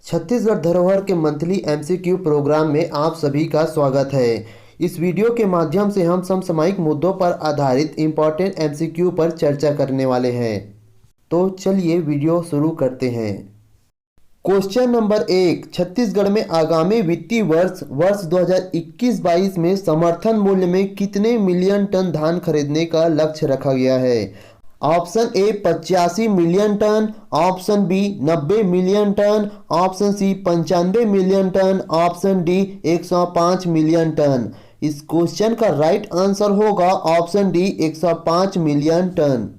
छत्तीसगढ़ धरोहर के monthly MCQ programme में आप सभी का स्वागत है। इस वीडियो के माध्यम से हम समसामयिक मुद्दों पर आधारित इम्पोर्टेंट एमसीक्यू पर चर्चा करने वाले हैं। तो चलिए वीडियो शुरू करते हैं। क्वेश्चन नंबर 1, छत्तीसगढ़ में आगामी वित्तीय वर्ष 2021-22 में समर्थन मूल्य में कितने मिलियन टन धान खरीदने का लक्ष्य रखा गया है? Option A 85 million ton, option B 90 million ton, option C 95 million ton, option D 105 million ton. इस क्वेश्चन का राइट आंसर होगा option D 105 million ton.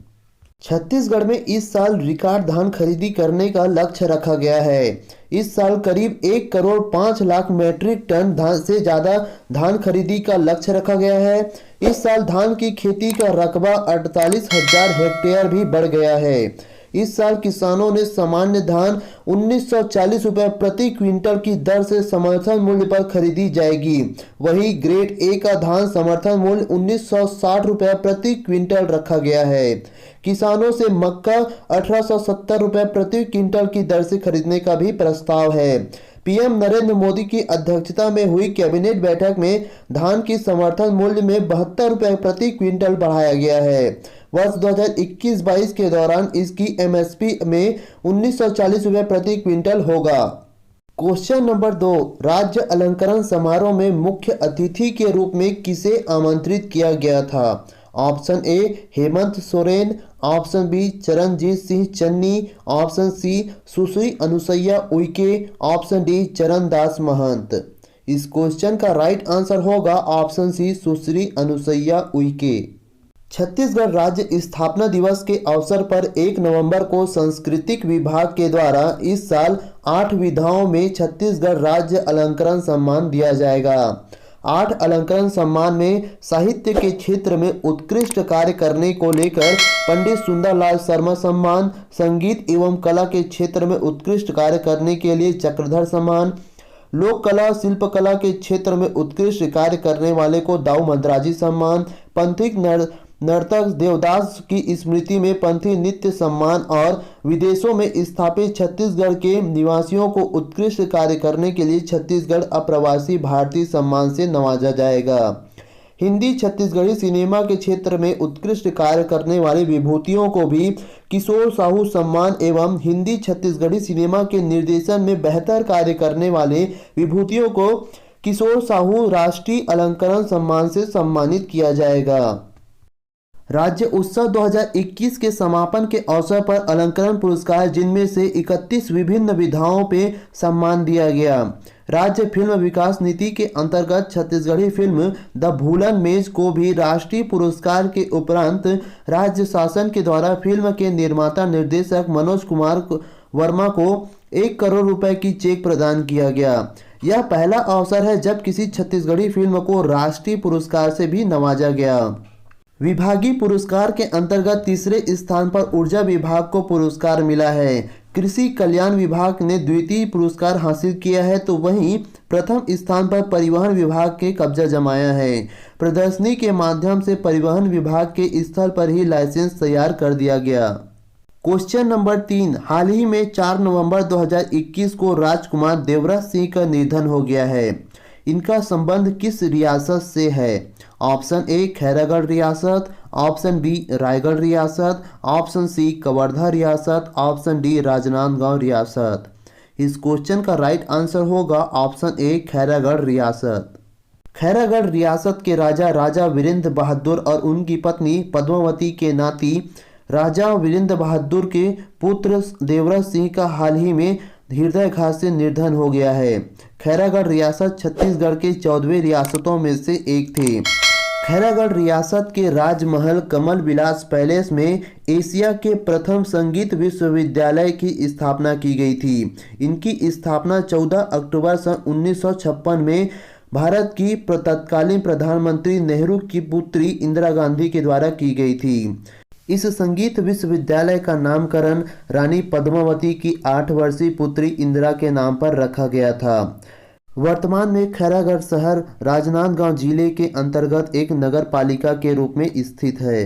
Chhattisgarh में इस साल रिकॉर्ड धान खरीदी करने का लक्ष्य रखा गया है। इस साल करीब 1 करोड़ 5 लाख मीट्रिक टन धान से ज़्यादा धान खरीदी का लक्ष्य रखा गया है। इस साल धान की खेती का रकबा 48,000 हेक्टेयर भी बढ़ गया है। इस साल किसानों ने सामान्य धान 1940 रुपये प्रति क्विंटल की दर से समर्थन मूल्य पर खरीदी जाएगी। वहीं ग्रेड ए का धान समर्थन मूल्य 1960 रुपये प्रति क्विंटल रखा गया है। किसानों से मक्का 1870 रुपये प्रति क्विंटल की दर से खरीदने का भी प्रस्ताव है। पीएम नरेंद्र मोदी की अध्यक्षता में हुई कैबिनेट बैठक में धान की समर्थन मूल्य में 72 रुपये प्रति क्विंटल बढ़ाया गया है। वर्ष 2021-22 के दौरान इसकी एमएसपी में 1940 रुपये प्रति क्विंटल होगा। क्वेश्चन नंबर 2, राज्य अलंकरण समारोह में मुख्य अतिथि के रूप में किसे आमंत्रित किया गया था? Option A Hemant Soren, option B Charanjit Singh Channi, option C Sushri Anusuiya Uikey, option D Charandas Mahant. इस क्वेश्चन का राइट आंसर होगा ऑप्शन सी सुश्री अनुसैया उइके। छत्तीसगढ़ राज्य स्थापना दिवस के अवसर पर 1 नवंबर को सांस्कृतिक विभाग के द्वारा इस साल 8 विधाओं में छत्तीसगढ़ राज्य अलंकरण सम्मान दिया जाएगा। 8 अलंकरण सम्मान में साहित्य के क्षेत्र में उत्कृष्ट कार्य करने को लेकर पंडित सुंदरलाल शर्मा सम्मान, संगीत एवं कला के क्षेत्र में उत्कृष्ट कार्य करने के लिए चक्रधर सम्मान, लोक कला शिल्पकला के क्षेत्र में उत्कृष्ट कार्य करने वाले को दाऊ मद्राजी सम्मान, पंथिक नर्तक देवदास की स्मृति में पंथी नृत्य सम्मान और विदेशों में स्थापित छत्तीसगढ़ के निवासियों को उत्कृष्ट कार्य करने के लिए छत्तीसगढ़ अप्रवासी भारतीय सम्मान से नवाजा जाएगा। हिंदी छत्तीसगढ़ी सिनेमा के क्षेत्र में उत्कृष्ट कार्य करने वाले विभूतियों को भी किशोर साहू सम्मान एवं हिंदी छत्तीसगढ़ी सिनेमा के निर्देशन में बेहतर कार्य करने वाले विभूतियों को किशोर साहू राष्ट्रीय अलंकरण सम्मान से सम्मानित किया जाएगा। राज्य उत्सव 2021 के समापन के अवसर पर अलंकरण पुरस्कार, जिनमें से 31 विभिन्न विधाओं पे सम्मान दिया गया। राज्य फिल्म विकास नीति के अंतर्गत छत्तीसगढ़ी फिल्म द भूलन मेज को भी राष्ट्रीय पुरस्कार के उपरांत राज्य शासन के द्वारा फिल्म के निर्माता निर्देशक मनोज कुमार वर्मा को 1 करोड़ रुपए की चेक प्रदान किया गया। यह पहला अवसर है जब किसी छत्तीसगढ़ी फिल्म को राष्ट्रीय पुरस्कार से भी नवाजा गया। विभागीय पुरस्कार के अंतर्गत तीसरे स्थान पर ऊर्जा विभाग को पुरस्कार मिला है। कृषि कल्याण विभाग ने द्वितीय पुरस्कार हासिल किया है, तो वहीं प्रथम स्थान पर परिवहन विभाग के कब्जा जमाया है। प्रदर्शनी के माध्यम से परिवहन विभाग के स्थल पर ही लाइसेंस तैयार कर दिया गया। क्वेश्चन नंबर 3, हाल ही में 4 नवंबर 2021 को राजकुमार देवराज सिंह का निधन हो गया है। इनका संबंध किस रियासत से है? ऑप्शन ए खैरागढ़ रियासत, ऑप्शन बी रायगढ़ रियासत, ऑप्शन सी कवर्धा रियासत, ऑप्शन डी राजनांदगांव रियासत। इस क्वेश्चन का राइट आंसर होगा ऑप्शन ए खैरागढ़ रियासत। खैरागढ़ रियासत के राजा वीरेंद्र बहादुर और उनकी पत्नी पद्मावती के नाती राजा वीरेंद्र बहादुर के पुत्र देवराज सिंह का हाल ही में हृदयघात से निधन हो गया है। खैरागढ़ रियासत छत्तीसगढ़ के 14वें रियासतों में से एक थी। खैरागढ़ रियासत के राजमहल कमल विलास पैलेस में एशिया के प्रथम संगीत विश्वविद्यालय की स्थापना की गई थी। इनकी स्थापना 14 अक्टूबर सन 1956 में भारत की तत्कालीन प्रधानमंत्री नेहरू की पुत्री इंदिरा गांधी के द्वारा की गई थी। इस संगीत विश्वविद्यालय का नामकरण रानी पद्मावती की 8 वर्षीय पुत्री इंदिरा के नाम पर रखा गया था। वर्तमान में खैरागढ़ शहर राजनांदगांव जिले के अंतर्गत एक नगर पालिका के रूप में स्थित है।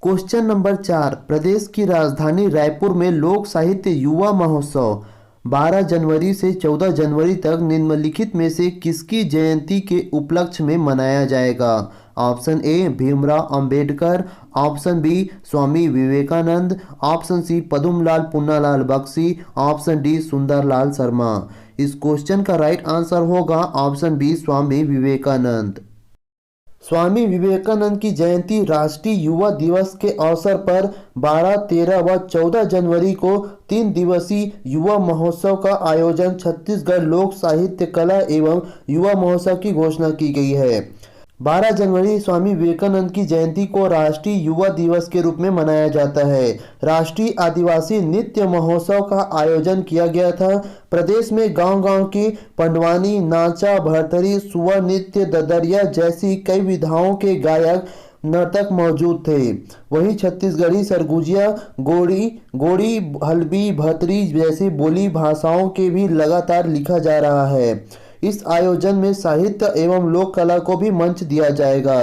क्वेश्चन नंबर 4, प्रदेश की राजधानी रायपुर में लोक साहित्य युवा महोत्सव 12 जनवरी से 14 जनवरी तक निम्नलिखित में से किसकी जयंती के उपलक्ष्य में मनाया जाएगा? Option A Bhimrao Ambedkar, option B Swami Vivekananda, option C Padmalal Punnalal Bakshi, option D Sundarlal Sharma. इस क्वेश्चन का राइट आंसर होगा ऑप्शन बी स्वामी विवेकानंद। स्वामी विवेकानंद की जयंती राष्ट्रीय युवा दिवस के अवसर पर 12, 13 व 14 जनवरी को 3 दिवसीय युवा महोत्सव का आयोजन छत्तीसगढ़ लोक साहित्य कला एवं युवा महोत्सव की घोषणा की गई है। 12 जनवरी स्वामी विवेकानंद की जयंती को राष्ट्रीय युवा दिवस के रूप में मनाया जाता है। राष्ट्रीय आदिवासी नृत्य महोत्सव का आयोजन किया गया था। प्रदेश में गांव-गांव की पंडवानी, नाचा, भरथरी, सुआ नृत्य, ददरिया जैसी कई विधाओं के गायक नर्तक मौजूद थे। वहीं छत्तीसगढ़ी सरगुजिया, गोड़ी, हल्बी, भतरी जैसी बोली भाषाओं के भी लगातार लिखा जा रहा है। इस आयोजन में साहित्य एवं लोक कला को भी मंच दिया जाएगा।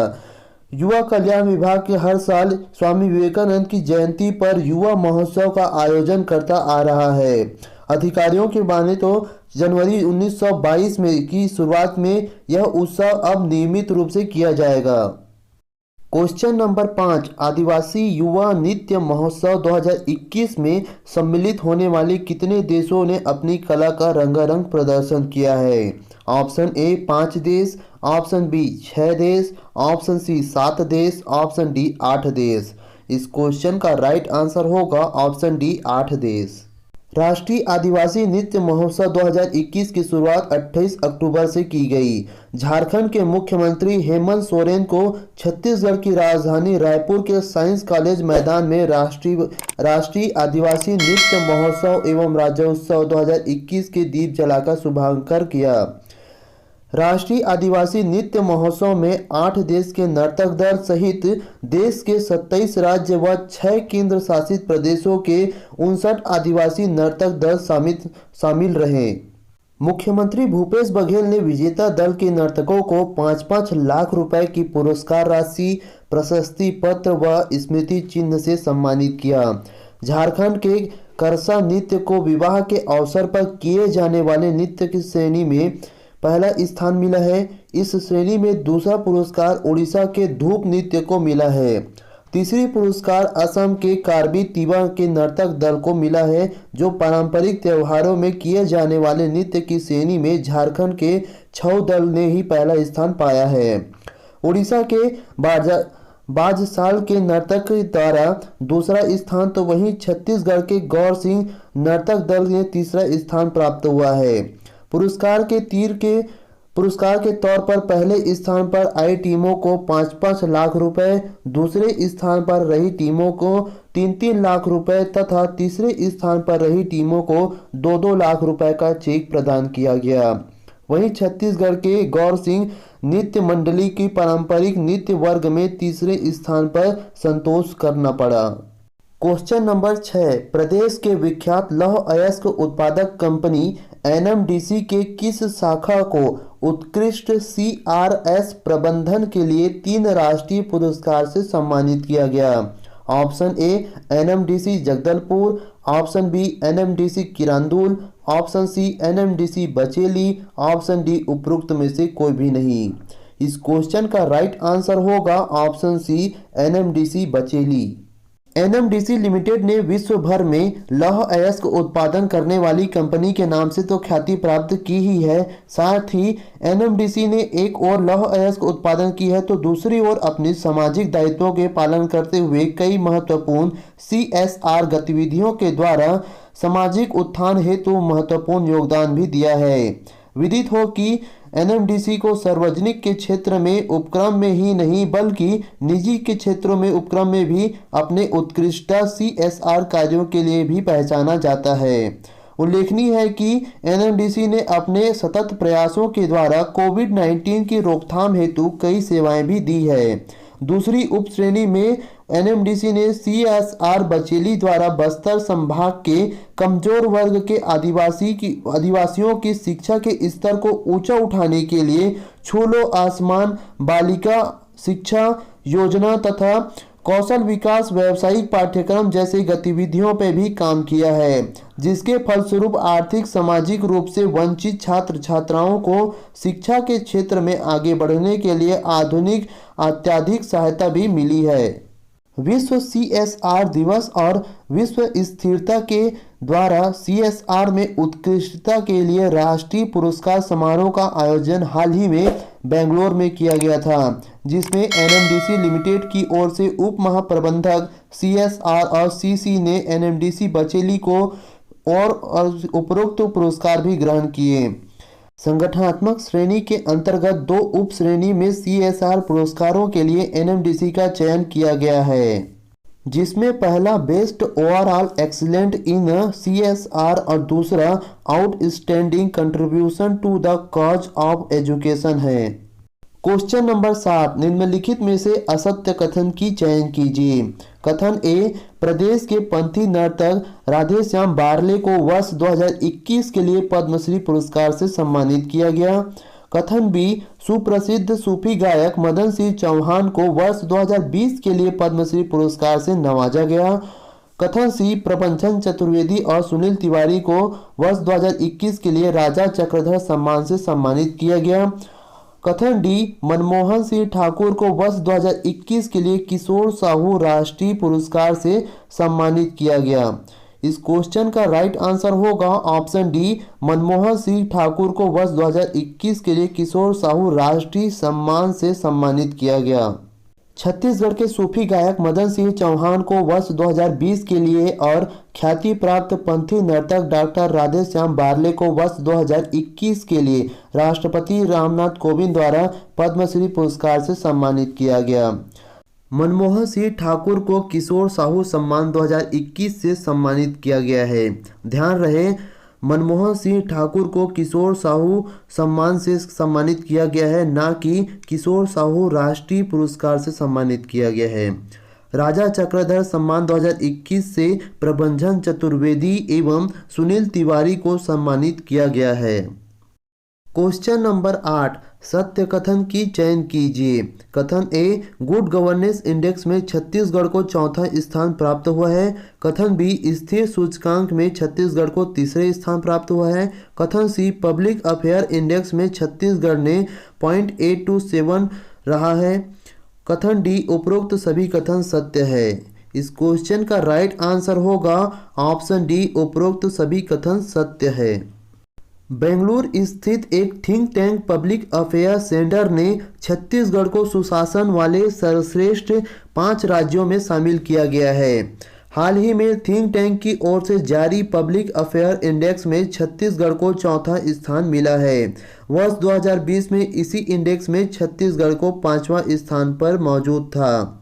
युवा कल्याण विभाग के हर साल स्वामी विवेकानंद की जयंती पर युवा महोत्सव का आयोजन करता आ रहा है। अधिकारियों की माने तो जनवरी 1922 में की शुरुआत में यह उत्सव अब नियमित रूप से किया जाएगा। क्वेश्चन नंबर 5, आदिवासी युवा नृत्य महोत्सव 2021 में सम्मिलित होने वाले कितने देशों ने अपनी कला का रंगारंग प्रदर्शन किया है? ऑप्शन ए 5 देश, ऑप्शन बी 6 देश, ऑप्शन सी 7 देश, ऑप्शन डी 8 देश। इस क्वेश्चन का राइट आंसर होगा ऑप्शन डी 8 देश। राष्ट्रीय आदिवासी नृत्य महोत्सव 2021 की शुरुआत 28 अक्टूबर से की गई। झारखंड के मुख्यमंत्री हेमंत सोरेन को छत्तीसगढ़ की राजधानी रायपुर के साइंस कॉलेज मैदान में राष्ट्रीय आदिवासी नृत्य महोत्सव एवं राज्योत्सव 2021 के दीप जलाकर शुभारंभ किया। राष्ट्रीय आदिवासी नृत्य महोत्सव में 8 देश के नर्तक दल सहित देश के 27 राज्य व 6 केंद्र शासित प्रदेशों के 59 आदिवासी नर्तक दल शामिल रहे। मुख्यमंत्री भूपेश बघेल ने विजेता दल के नर्तकों को 5-5 लाख रुपए की पुरस्कार राशि, प्रशस्ति पत्र व स्मृति चिन्ह से सम्मानित किया। झारखंड के करसा नृत्य को विवाह के अवसर पर किए जाने वाले नृत्य की श्रेणी में पहला स्थान मिला है। इस श्रेणी में दूसरा पुरस्कार उड़ीसा के धूप नृत्य को मिला है। तीसरी पुरस्कार असम के कार्बी तिवा के नर्तक दल को मिला है, जो पारंपरिक त्योहारों में किए जाने वाले नृत्य की श्रेणी में झारखंड के छऊ दल ने ही पहला स्थान पाया है। उड़ीसा के बाजसाल के नर्तक द्वारा दूसरा स्थान तो वहीं छत्तीसगढ़ के गौर सिंह नर्तक दल ने तीसरा स्थान प्राप्त हुआ है। पुरस्कार के तौर पर पहले स्थान पर आई टीमों को 5-5 लाख रुपए, दूसरे स्थान पर रही टीमों को 3-3 लाख रुपए तथा तीसरे स्थान पर रही टीमों को 2-2 लाख रुपए का चेक प्रदान किया गया। वहीं छत्तीसगढ़ के गौर सिंह नृत्य मंडली की पारंपरिक नृत्य वर्ग में तीसरे स्थान पर संतोष करना पड़ा। क्वेश्चन नंबर 6, प्रदेश के विख्यात लौह अयस्क उत्पादक कंपनी एनएमडीसी के किस शाखा को उत्कृष्ट सीआरएस प्रबंधन के लिए 3 राष्ट्रीय पुरस्कार से सम्मानित किया गया? Option A NMDC Jagdalpur, option B NMDC Kirandul, option C NMDC Bacheli, option D उपरोक्त में से कोई भी नहीं। इस क्वेश्चन का राइट आंसर होगा option C NMDC Bacheli. NMDC limited ने विश्व भर में लौह अयस्क उत्पादन करने वाली कंपनी के नाम से तो ख्याति प्राप्त की ही है, साथ ही एनएमडीसी ने एक ओर लौह अयस्क उत्पादन की है तो दूसरी ओर अपनी सामाजिक दायित्वों के पालन करते हुए कई महत्वपूर्ण सीएसआर गतिविधियों के द्वारा सामाजिक उत्थान हेतु महत्वपूर्ण योगदान भी दिया है। विदित हो कि एनएमडीसी को सार्वजनिक के क्षेत्र में उपक्रम में ही नहीं बल्कि निजी के क्षेत्रों में उपक्रम में भी अपने उत्कृष्टता सीएसआर कार्यों के लिए भी पहचाना जाता है। उल्लेखनीय है कि एनएमडीसी ने अपने सतत प्रयासों के द्वारा कोविड-19 की रोकथाम हेतु कई सेवाएं भी दी है। दूसरी उप श्रेणी में एनएमडीसी ने सीएसआर बचेली द्वारा बस्तर संभाग के कमजोर वर्ग के आदिवासियों की शिक्षा के स्तर को ऊंचा उठाने के लिए छू लो आसमान बालिका शिक्षा योजना तथा कौशल विकास, व्यावसायिक पाठ्यक्रम जैसे गतिविधियों पर भी काम किया है, जिसके फलस्वरूप आर्थिक सामाजिक रूप से वंचित छात्र छात्राओं को शिक्षा के क्षेत्र में आगे बढ़ने के लिए आधुनिक अत्याधिक सहायता भी मिली है। विश्व CSR दिवस और विश्व स्थिरता के द्वारा CSR में उत्कृष्टता के लिए राष्ट्रीय पुरस्कार समारोह का आयोजन हाल ही में बेंगलोर में किया गया था, जिसमें NMDC लिमिटेड की ओर से उप महाप्रबंधक CSR और CC ने NMDC बचेली को और उपरोक्त पुरस्कार भी ग्रहण किए। संगठनात्मक श्रेणी के अंतर्गत 2 उप श्रेणी में CSR पुरस्कारों के लिए NMDC का चयन किया गया है, जिसमें पहला best overall excellent in CSR और दूसरा outstanding contribution to the cause of education है। क्वेश्चन नंबर 7, निम्नलिखित में से असत्य कथन की चयन कीजिए। कथन ए, प्रदेश के पंथी नर्तक राधेश्याम बारले को वर्ष 2021 के लिए पद्मश्री पुरस्कार से सम्मानित किया गया। कथन बी, सुप्रसिद्ध सूफी गायक मदन सिंह चौहान को वर्ष 2020 के लिए पद्मश्री पुरस्कार से नवाजा गया। कथन सी, प्रबंधन चतुर्वेदी और सुनील तिवारी को वर्ष 2021 के लिए राजा चक्रधर सम्मान से सम्मानित किया गया। कथन डी, मनमोहन सिंह ठाकुर को वर्ष 2021 के लिए किशोर साहू राष्ट्रीय पुरस्कार से सम्मानित किया गया। इस क्वेश्चन का राइट आंसर होगा ऑप्शन डी, मनमोहन सिंह ठाकुर को वर्ष 2021 के लिए किशोर साहू राष्ट्रीय सम्मान से सम्मानित किया गया। छत्तीसगढ़ के सूफी गायक मदन सिंह चौहान को वर्ष 2020 के लिए और ख्याति प्राप्त पंथी नर्तक डॉक्टर राधेश्याम बारले को वर्ष 2021 के लिए राष्ट्रपति रामनाथ कोविंद द्वारा पद्मश्री पुरस्कार से सम्मानित किया गया। मनमोहन सिंह ठाकुर को किशोर साहू सम्मान 2021 से सम्मानित किया गया है। ध्यान रहे, मनमोहन सिंह ठाकुर को किशोर साहू सम्मान से सम्मानित किया गया है, ना कि किशोर साहू राष्ट्रीय पुरस्कार से सम्मानित किया गया है। राजा चक्रधर सम्मान 2021 से प्रबंधन चतुर्वेदी एवं सुनील तिवारी को सम्मानित किया गया है। क्वेश्चन नंबर 8, सत्य कथन की चयन कीजिए। कथन ए, गुड गवर्नेंस इंडेक्स में छत्तीसगढ़ को चौथा स्थान प्राप्त हुआ है। कथन बी, स्थिर सूचकांक में छत्तीसगढ़ को तीसरे स्थान प्राप्त हुआ है। कथन सी, पब्लिक अफेयर इंडेक्स में छत्तीसगढ़ ने 0.827 रहा है। कथन डी, उपरोक्त सभी कथन सत्य है। इस क्वेश्चन का राइट आंसर होगा ऑप्शन डी, उपरोक्त सभी कथन सत्य है। बेंगलुरु स्थित एक think tank public affair centre ने छत्तीसगढ़ को सुशासन वाले सर्वश्रेष्ठ 5 राज्यों में शामिल किया गया है। हाल ही में थिंक टैंक की ओर से जारी पब्लिक अफेयर इंडेक्स में छत्तीसगढ़ को चौथा स्थान मिला है। वर्ष 2020 में इसी इंडेक्स में छत्तीसगढ़ को 5वां स्थान पर मौजूद था।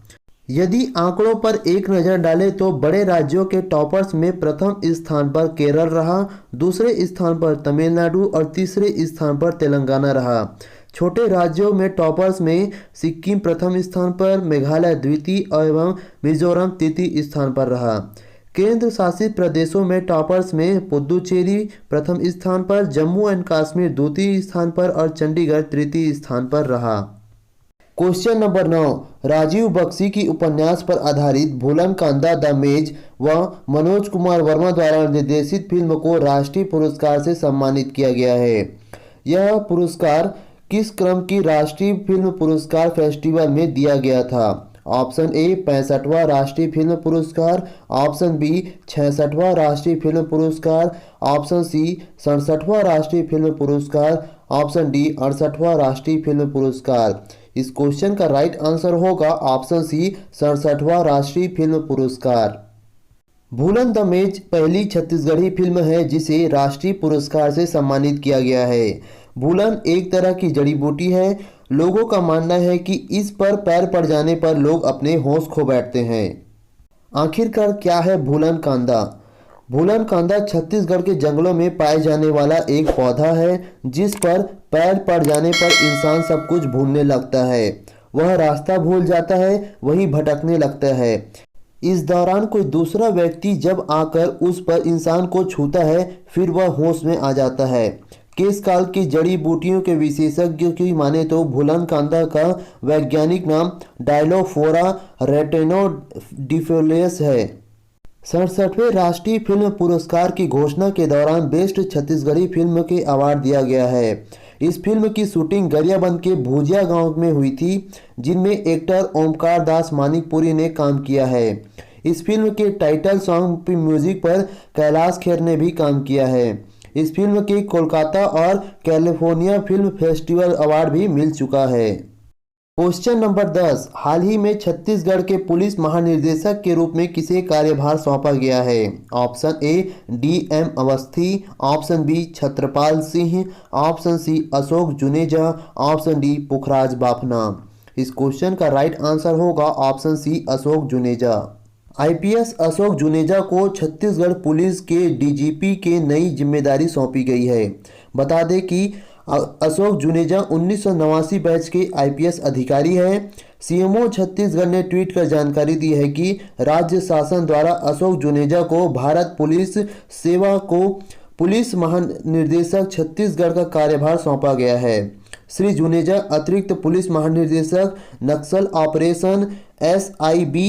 यदि आंकड़ों पर एक नज़र डालें तो बड़े राज्यों के टॉपर्स में प्रथम स्थान पर केरल रहा, दूसरे स्थान पर तमिलनाडु और तीसरे स्थान पर तेलंगाना रहा। छोटे राज्यों में टॉपर्स में सिक्किम प्रथम स्थान पर, मेघालय द्वितीय एवं मिजोरम तृतीय स्थान पर रहा। केंद्र शासित प्रदेशों में टॉपर्स में पुदुचेरी प्रथम स्थान पर, जम्मू एंड कश्मीर द्वितीय स्थान पर और चंडीगढ़ तृतीय स्थान पर रहा। क्वेश्चन नंबर 9, राजीव बख्शी की उपन्यास पर आधारित भूलन कांदा द मेज व मनोज कुमार वर्मा द्वारा निर्देशित फिल्म को राष्ट्रीय पुरस्कार से सम्मानित किया गया है। यह पुरस्कार किस क्रम की राष्ट्रीय फिल्म पुरस्कार फेस्टिवल में दिया गया था? ऑप्शन ए 65वां राष्ट्रीय फिल्म पुरस्कार, ऑप्शन बी 66वां राष्ट्रीय फिल्म पुरस्कार, ऑप्शन सी 67वां राष्ट्रीय फिल्म पुरस्कार, ऑप्शन डी 68वां राष्ट्रीय फिल्म पुरस्कार। इस क्वेश्चन का राइट आंसर होगा ऑप्शन सी 67वां राष्ट्रीय फिल्म पुरस्कार। भूलन द मेज पहली छत्तीसगढ़ी फिल्म है जिसे राष्ट्रीय पुरस्कार से सम्मानित किया गया है। भूलन एक तरह की जड़ी बूटी है। लोगों का मानना है कि इस पर पैर पड़ जाने पर लोग अपने होश खो बैठते हैं। आखिरकार क्या है भूलन कांदा? भूलन कांदा छत्तीसगढ़ के जंगलों में पाए जाने वाला एक पौधा है जिस पर पैर पड़ जाने पर इंसान सब कुछ भूलने लगता है। वह रास्ता भूल जाता है, वहीं भटकने लगता है। इस दौरान कोई दूसरा व्यक्ति जब आकर उस पर इंसान को छूता है फिर वह होश में आ जाता है। केश काल की जड़ी बूटियों के विशेषज्ञ की माने तो भूलन कांदा का वैज्ञानिक नाम डायलोफोरा रेटिनोडिफोलियस है। 67वें राष्ट्रीय फिल्म पुरस्कार की घोषणा के दौरान बेस्ट छत्तीसगढ़ी फिल्म के अवार्ड दिया गया है। इस फिल्म की शूटिंग गरियाबंद के भुजिया गांव में हुई थी, जिनमें एक्टर ओमकार दास मानिकपुरी ने काम किया है। इस फिल्म के टाइटल सॉन्ग की म्यूजिक पर कैलाश खेर ने भी काम किया है। इस फिल्म के कोलकाता और कैलिफोर्निया फिल्म फेस्टिवल अवार्ड भी मिल चुका है। क्वेश्चन नंबर 10, हाल ही में छत्तीसगढ़ के पुलिस महानिदेशक के रूप में किसे कार्यभार सौंपा गया है? Option A DM Awasthi, option B Chhatrapal Singh, option C Ashok Juneja, option D Pukhraj Bafna. इस क्वेश्चन का राइट आंसर होगा option C Ashok Juneja. IPS Ashok Juneja को छत्तीसगढ़ पुलिस के DGP के नई जिम्मेदारी सौंपी गई है। बता दें कि अशोक जुनेजा 1989 बैच के IPS अधिकारी हैं। CMO छत्तीसगढ़ ने ट्वीट कर जानकारी दी है कि राज्य शासन द्वारा अशोक जुनेजा को भारत पुलिस सेवा को पुलिस महानिदेशक छत्तीसगढ़ का कार्यभार सौंपा गया है। श्री जुनेजा अतिरिक्त पुलिस महानिदेशक नक्सल ऑपरेशन SIB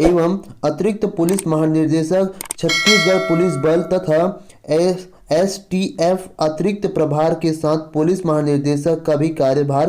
एवं अतिरिक्त पुलिस महानिदेशक छत्तीसगढ़ पुलिस बल तथा STF अतिरिक्त प्रभार के साथ पुलिस महानिदेशक का भी कार्यभार।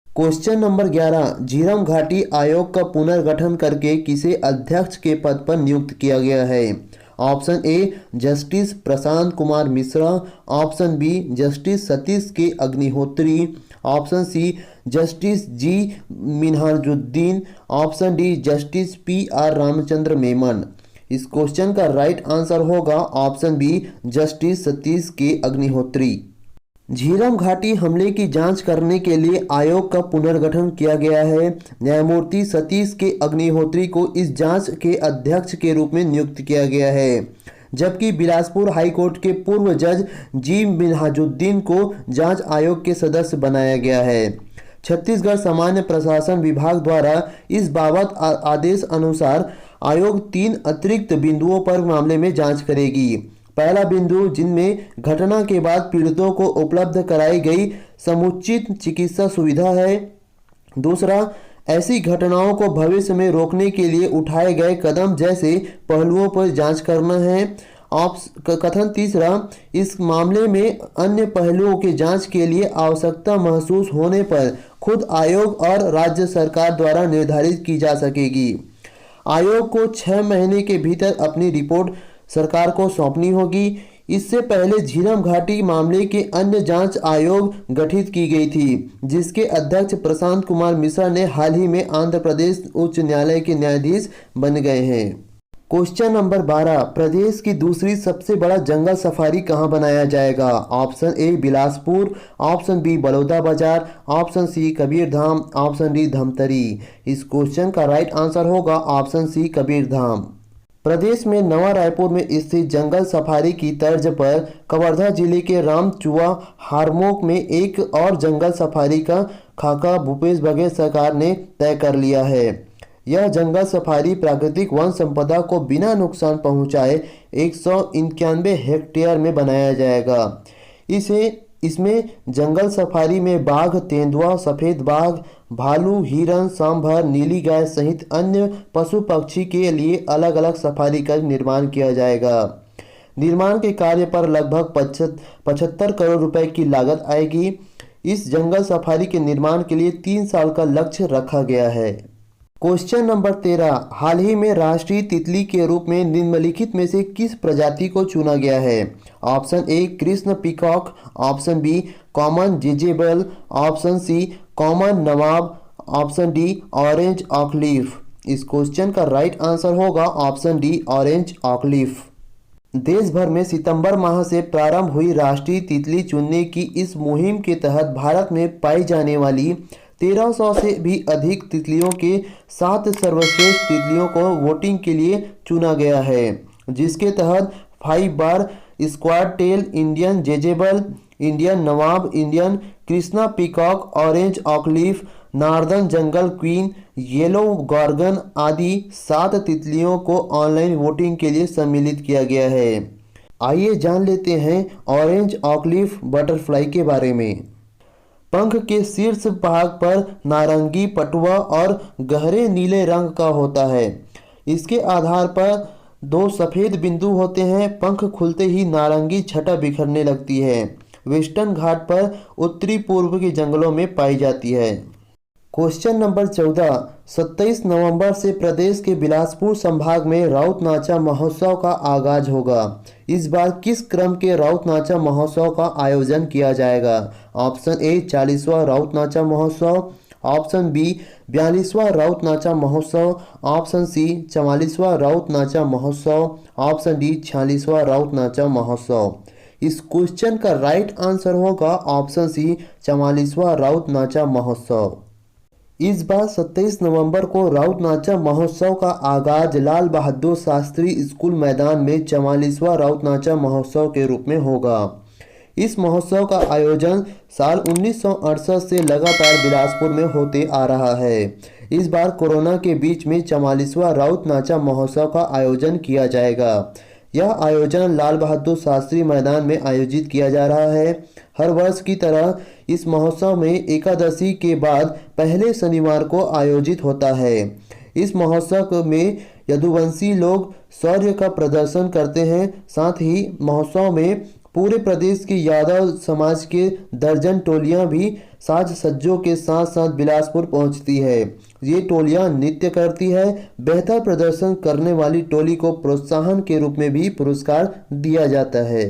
क्वेश्चन नंबर 11, झीरम घाटी आयोग का पुनर्गठन करके किसे अध्यक्ष के पद पर नियुक्त किया गया है? Option A justice Prashant Kumar Mishra, option B justice Satish K Agnihotri, option C justice G Minhajuddin, option D justice PR Ramchandra Menon. इस क्वेश्चन का राइट आंसर होगा option B justice Satish K Agnihotri. Jhiram घाटी हमले की जांच करने के लिए आयोग का पुनर्गठन किया गया है। न्यायमूर्ति सतीश के अग्निहोत्री को इस जांच के अध्यक्ष के रूप में नियुक्त किया गया है, जबकि बिलासपुर हाईकोर्ट के पूर्व जज G मिनहाजुद्दीन को जांच आयोग के सदस्य बनाया गया है। छत्तीसगढ़ सामान्य प्रशासन विभाग द्वारा इस बाबत आदेश अनुसार आयोग 3 अतिरिक्त बिंदुओं पर मामले में जांच करेगी। पहला बिंदु, जिनमें घटना के बाद पीड़ितों को उपलब्ध कराई गई समुचित चिकित्सा सुविधा है। दूसरा, ऐसी घटनाओं को भविष्य में रोकने के लिए उठाए गए कदम जैसे पहलुओं पर जांच करना है। कथन तीसरा, इस मामले में अन्य पहलुओं की जांच के लिए आवश्यकता महसूस होने पर खुद आयोग और राज्य सरकार द्वारा निर्धारित की जा सकेगी। आयोग को 6 महीने के भीतर अपनी रिपोर्ट सरकार को सौंपनी होगी। इससे पहले झीरम घाटी मामले के अन्य जांच आयोग गठित की गई थी, जिसके अध्यक्ष प्रशांत कुमार मिश्रा ने हाल ही में आंध्र प्रदेश उच्च न्यायालय के न्यायाधीश बन गए हैं। क्वेश्चन नंबर 12, प्रदेश की दूसरी सबसे बड़ा जंगल सफारी कहां बनाया जाएगा? Option A Bilaspur, option B Balodabazar, option C Kabirdham, option D Dhamtari. इस क्वेश्चन का राइट आंसर होगा ऑप्शन सी कबीरधाम। प्रदेश में नवा रायपुर में स्थित जंगल सफारी की तर्ज पर कवर्धा जिले के रामचुआ हारमोक में एक और जंगल सफारी का खाका भूपेश बघेल सरकार ने तय कर लिया है। यह जंगल सफारी प्राकृतिक वन संपदा को बिना नुकसान पहुंचाए 191 हेक्टेयर में बनाया जाएगा। इसमें जंगल सफारी में बाघ, तेंदुआ, सफेद बाघ, भालू, हिरन, सांभर, नीली गाय सहित अन्य पशु पक्षी के लिए अलग अलग सफारी का निर्माण किया जाएगा। निर्माण के कार्य पर लगभग 75 करोड़ रुपए की लागत आएगी। इस जंगल सफारी के निर्माण के लिए 3 साल का लक्ष्य रखा गया है। क्वेश्चन नंबर 13, हाल ही में राष्ट्रीय तितली के रूप में निम्नलिखित में से किस प्रजाति को चुना गया है? Option A Krishna peacock, option B common jezebel, option C common nawab, option D orange oakleaf. इस क्वेश्चन का राइट आंसर होगा ऑप्शन डी ऑरेंज ऑकलीफ। देश भर में सितंबर माह से प्रारंभ हुई राष्ट्रीय तितली चुनने की इस मुहिम के तहत भारत में पाई जाने वाली 1300 से भी अधिक तितलियों के 7 सर्वश्रेष्ठ तितलियों को वोटिंग के लिए चुना गया है, जिसके तहत 5 bar swordtail, Indian jezebel, Indian nawab, Indian Krishna peacock, orange oakleaf, northern jungle queen, yellow gorgon आदि 7 तितलियों को ऑनलाइन वोटिंग के लिए सम्मिलित किया गया है। आइए जान लेते हैं ऑरेंज ऑकलीफ बटरफ्लाई के बारे में। पंख के शीर्ष भाग पर नारंगी पटुआ और गहरे नीले रंग का होता है। इसके आधार पर दो सफ़ेद बिंदु होते हैं। पंख खुलते ही नारंगी छटा बिखरने लगती है। वेस्टर्न घाट पर उत्तरी पूर्व के जंगलों में पाई जाती है। Question number 14। 27 नवंबर से प्रदेश के बिलासपुर संभाग में राउत नाचा महोत्सव का आगाज होगा। इस बार किस क्रम के राउत नाचा महोत्सव का आयोजन किया जाएगा? ऑप्शन ए 40वां राउत नाचा महोत्सव, ऑप्शन बी 42वां राउत नाचा महोत्सव, ऑप्शन सी 44वां राउत नाचा महोत्सव, ऑप्शन डी 46वां राउत नाचा महोत्सव। इस क्वेश्चन का राइट आंसर होगा ऑप्शन सी 44वां राउत नाचा महोत्सव। इस बार 27 नवंबर को राउत नाचा महोत्सव का आगाज लाल बहादुर शास्त्री स्कूल मैदान में 44वां राउत नाचा महोत्सव के रूप में होगा। इस महोत्सव का आयोजन साल 1968 से लगातार बिलासपुर में होते आ रहा है। इस बार कोरोना के बीच में 44वां राउत नाचा महोत्सव का आयोजन किया जाएगा। यह आयोजन लाल बहादुर शास्त्री मैदान में आयोजित किया जा रहा है। हर वर्ष की तरह इस महोत्सव में एकादशी के बाद पहले शनिवार को आयोजित होता है। इस महोत्सव में यदुवंशी लोग शौर्य का प्रदर्शन करते हैं। साथ ही महोत्सव में पूरे प्रदेश के यादव समाज के दर्जन टोलियां भी साज सज्जों के साथ साथ बिलासपुर पहुंचती है। ये टोलियां नृत्य करती है। बेहतर प्रदर्शन करने वाली टोली को प्रोत्साहन के रूप में भी पुरस्कार दिया जाता है।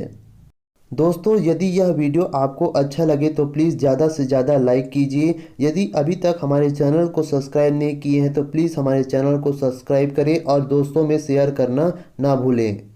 दोस्तों, यदि यह वीडियो आपको अच्छा लगे तो प्लीज़ ज़्यादा से ज़्यादा लाइक कीजिए। यदि अभी तक हमारे चैनल को सब्सक्राइब नहीं किए हैं तो प्लीज़ हमारे चैनल को सब्सक्राइब करें और दोस्तों में शेयर करना ना भूलें।